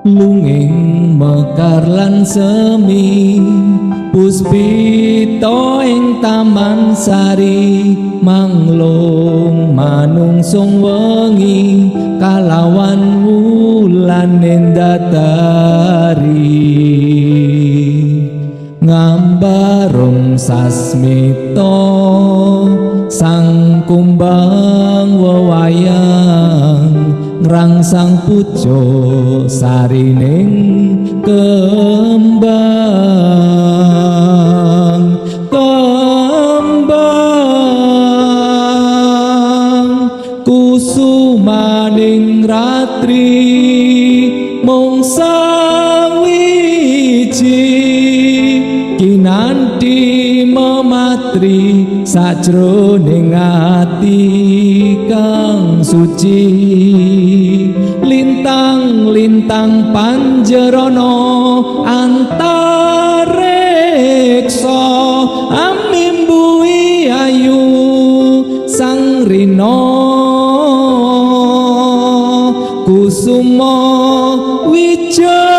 lunging mekar lan semi puspita ing taman sari manglung manungsung wengi kalawan wulan endatari ngambarung sasmita sang kumbang wewayang ngrangsang pucuk sarining kembang kusumaning ratri mung sawiji kinanti mematri sajroning ati kang suci lintang-lintang panjerana antariksa amimbuhi ayu sang rina kusuma wijaya